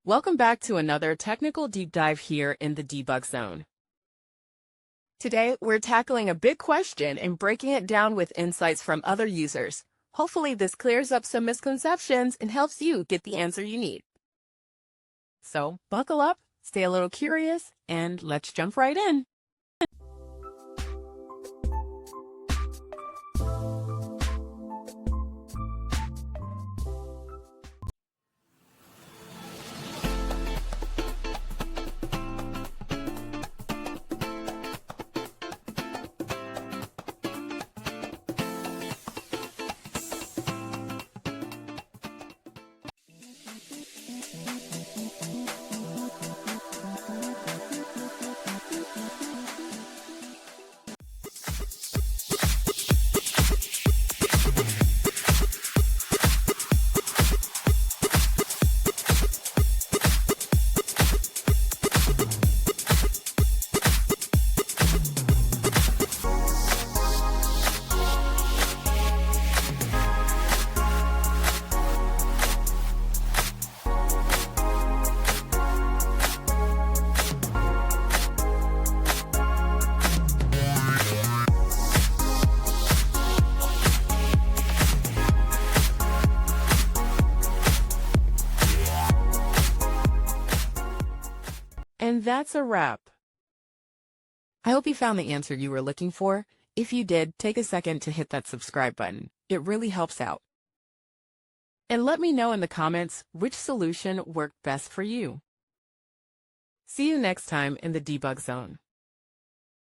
Welcome back to another technical deep dive here in the debug zone. Today, we're tackling a big question and breaking it down with insights from other users. Hopefully, this clears up some misconceptions and helps you get the answer you need. So, buckle up, stay a little curious, and let's jump right in. And that's a wrap. I hope you found the answer you were looking for. If you did, take a second to hit that subscribe button. It really helps out. And let me know in the comments which solution worked best for you. See you next time in the debug zone.